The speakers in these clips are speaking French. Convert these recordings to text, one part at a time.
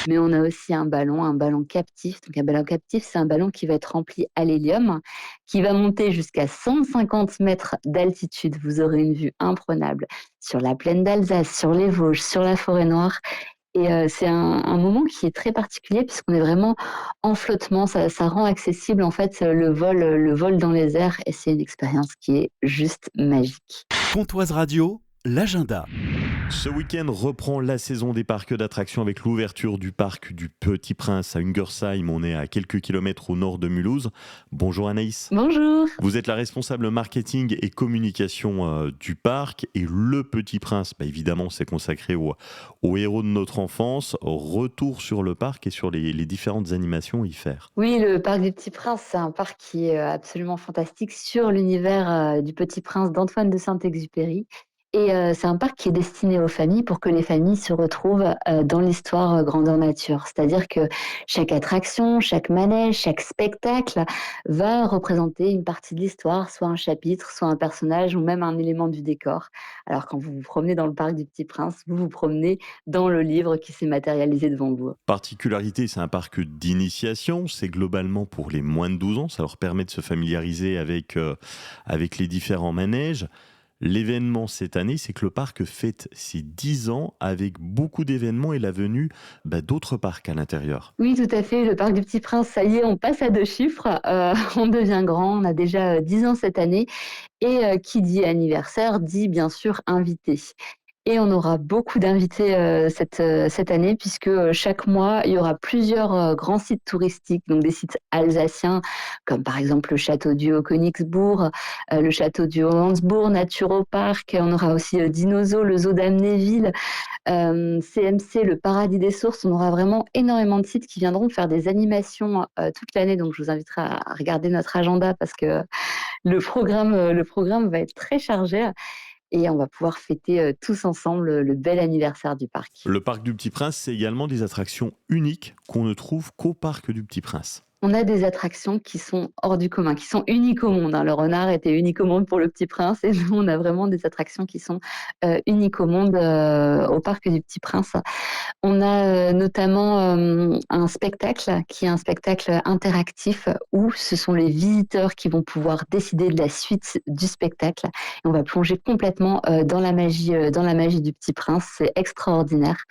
Mais on a aussi un ballon captif. Donc un ballon captif, c'est un ballon qui va être rempli à l'hélium, qui va monter jusqu'à 150 mètres d'altitude. Vous aurez une vue imprenable sur la plaine d'Alsace, sur les Vosges, sur la forêt noire. Et c'est un moment qui est très particulier puisqu'on est vraiment en flottement. Ça rend accessible en fait le vol dans les airs et c'est une expérience qui est juste magique. Pontoise Radio, l'agenda. Ce week-end reprend la saison des parcs d'attractions avec l'ouverture du parc du Petit Prince à Ungersheim. On est à quelques kilomètres au nord de Mulhouse. Bonjour Anaïs. Bonjour. Vous êtes la responsable marketing et communication du parc et le Petit Prince, évidemment, c'est consacré aux héros de notre enfance. Retour sur le parc et sur les différentes animations à y faire. Oui, le parc du Petit Prince, c'est un parc qui est absolument fantastique sur l'univers du Petit Prince d'Antoine de Saint-Exupéry. Et c'est un parc qui est destiné aux familles pour que les familles se retrouvent dans l'histoire grandeur nature. C'est-à-dire que chaque attraction, chaque manège, chaque spectacle va représenter une partie de l'histoire, soit un chapitre, soit un personnage ou même un élément du décor. Alors quand vous vous promenez dans le parc du Petit Prince, vous vous promenez dans le livre qui s'est matérialisé devant vous. Particularité, c'est un parc d'initiation, c'est globalement pour les moins de 12 ans, ça leur permet de se familiariser avec les différents manèges. L'événement cette année, c'est que le parc fête ses 10 ans avec beaucoup d'événements et la venue d'autres parcs à l'intérieur. Oui, tout à fait. Le parc du Petit Prince, ça y est, on passe à 2 chiffres. On devient grand. On a déjà 10 ans cette année. Et qui dit anniversaire dit bien sûr invité. Et on aura beaucoup d'invités cette année puisque chaque mois, il y aura plusieurs grands sites touristiques, donc des sites alsaciens comme par exemple le château du Haut-Königsbourg, le château du Haut-Hansbourg, Naturopark. On aura aussi Dinozo, le zoo d'Amnéville, CMC, le paradis des sources. On aura vraiment énormément de sites qui viendront faire des animations toute l'année. Donc je vous inviterai à regarder notre agenda parce que le programme va être très chargé et on va pouvoir fêter tous ensemble le bel anniversaire du parc. Le parc du Petit Prince, c'est également des attractions uniques qu'on ne trouve qu'au parc du Petit Prince. On a des attractions qui sont hors du commun, qui sont uniques au monde, hein. Le renard était unique au monde pour le Petit Prince et nous, on a vraiment des attractions qui sont uniques au monde au parc du Petit Prince. On a notamment un spectacle qui est un spectacle interactif où ce sont les visiteurs qui vont pouvoir décider de la suite du spectacle. Et on va plonger complètement dans la magie du Petit Prince. C'est extraordinaire,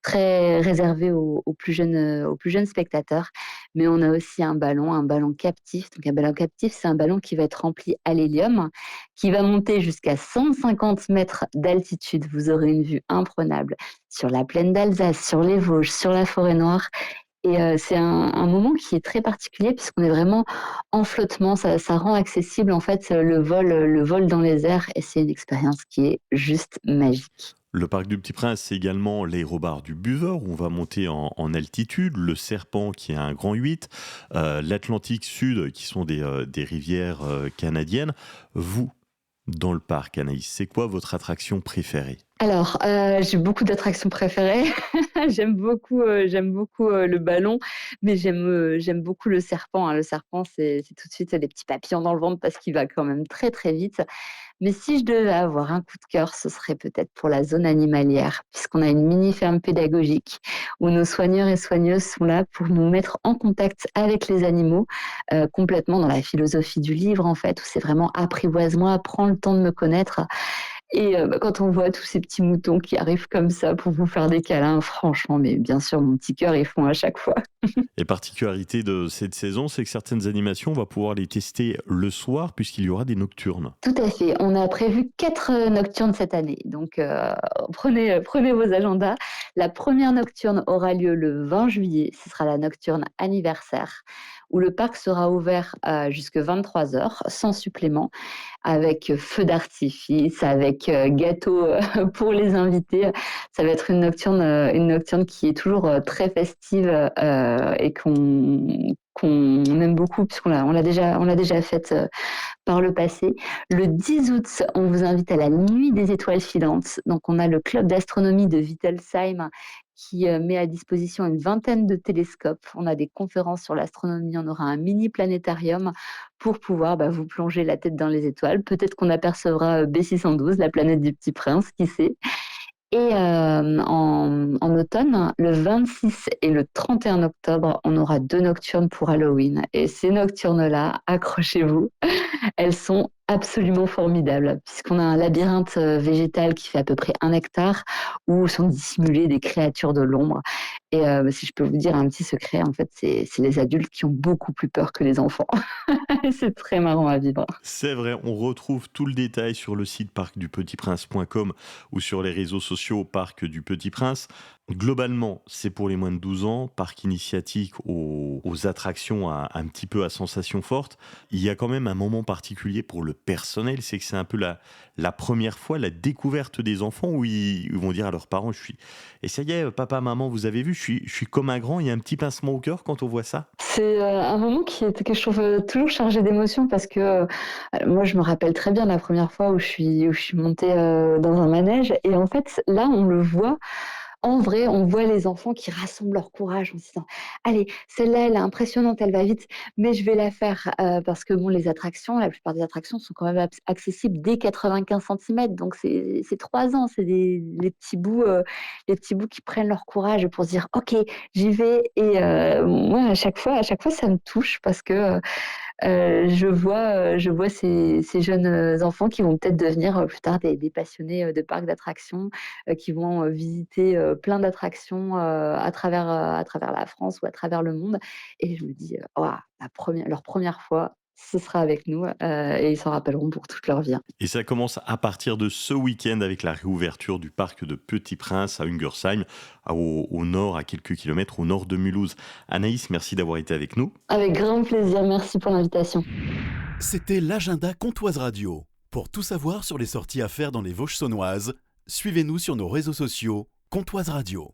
très réservé aux plus jeunes spectateurs. Mais on a aussi un ballon captif. Donc un ballon captif, c'est un ballon qui va être rempli à l'hélium, qui va monter jusqu'à 150 mètres d'altitude. Vous aurez une vue imprenable sur la plaine d'Alsace, sur les Vosges, sur la forêt noire. Et c'est un moment qui est très particulier puisqu'on est vraiment en flottement. Ça rend accessible en fait le vol dans les airs et c'est une expérience qui est juste magique. Le parc du Petit Prince, c'est également l'aérobar du Buveur, où on va monter en altitude, le Serpent qui est un grand 8, l'Atlantique Sud qui sont des rivières canadiennes. Vous, dans le parc, Anaïs, c'est quoi votre attraction préférée? Alors, j'ai beaucoup d'attractions préférées. J'aime beaucoup, le ballon, mais j'aime beaucoup le serpent, hein. Le serpent, c'est tout de suite des petits papillons dans le ventre parce qu'il va quand même très, très vite. Mais si je devais avoir un coup de cœur, ce serait peut-être pour la zone animalière, puisqu'on a une mini ferme pédagogique où nos soigneurs et soigneuses sont là pour nous mettre en contact avec les animaux, complètement dans la philosophie du livre, en fait, où c'est vraiment apprivoise-moi, prends le temps de me connaître. Et quand on voit tous ces petits moutons qui arrivent comme ça pour vous faire des câlins, franchement, mais bien sûr, mon petit cœur, ils fond à chaque fois. Et particularité de cette saison, c'est que certaines animations, on va pouvoir les tester le soir, puisqu'il y aura des nocturnes. Tout à fait. On a prévu 4 nocturnes cette année. Donc, prenez vos agendas. La première nocturne aura lieu le 20 juillet. Ce sera la nocturne anniversaire, où le parc sera ouvert jusque 23 heures, sans supplément, avec feu d'artifice, avec gâteau pour les invités. Ça va être une nocturne qui est toujours très festive et qu'on aime beaucoup puisqu'on l'a déjà faite par le passé. Le 10 août, on vous invite à la Nuit des étoiles filantes. Donc, on a le club d'astronomie de Wittelsheim qui met à disposition une vingtaine de télescopes. On a des conférences sur l'astronomie, on aura un mini planétarium pour pouvoir vous plonger la tête dans les étoiles. Peut-être qu'on apercevra B612, la planète du Petit Prince, qui sait. Et en automne, le 26 et le 31 octobre, on aura 2 nocturnes pour Halloween. Et ces nocturnes-là, accrochez-vous, elles sont absolument formidables, puisqu'on a un labyrinthe végétal qui fait à peu près 1 hectare, où sont dissimulées des créatures de l'ombre. Et si je peux vous dire un petit secret, en fait, c'est les adultes qui ont beaucoup plus peur que les enfants. C'est très marrant à vivre. C'est vrai, on retrouve tout le détail sur le site parcdupetitprince.com ou sur les réseaux sociaux Parc du Petit Prince. Globalement, c'est pour les moins de 12 ans, parc initiatique aux attractions un petit peu à sensations fortes. Il y a quand même un moment particulier pour le personnel, c'est que c'est un peu la première fois, la découverte des enfants où ils vont dire à leurs parents, et ça y est, papa, maman, vous avez vu, je suis comme un grand, il y a un petit pincement au cœur quand on voit ça. C'est, un moment que je trouve, toujours chargé d'émotions parce que, moi je me rappelle très bien la première fois où je suis montée, dans un manège et en fait, là, on le voit en vrai, on voit les enfants qui rassemblent leur courage en se disant: «Allez, celle-là, elle est impressionnante, elle va vite, mais je vais la faire», parce que bon, les attractions, la plupart des attractions sont quand même accessibles dès 95 centimètres, donc c'est 3 ans, c'est les petits bouts qui prennent leur courage pour se dire: «OK, j'y vais» et moi à chaque fois ça me touche parce que, je vois ces jeunes, enfants qui vont peut-être devenir, plus tard des passionnés, de parcs d'attractions, qui vont, visiter, plein d'attractions, à travers la France ou à travers le monde et je me dis: «Waouh, leur première fois, ce sera avec nous», et ils s'en rappelleront pour toute leur vie, hein. Et ça commence à partir de ce week-end avec la réouverture du parc de Petit Prince à Ungersheim, au nord, à quelques kilomètres au nord de Mulhouse. Anaïs, merci d'avoir été avec nous. Avec grand plaisir, merci pour l'invitation. C'était l'agenda Comtoise Radio. Pour tout savoir sur les sorties à faire dans les Vosges saunoises, suivez-nous sur nos réseaux sociaux Comtoise Radio.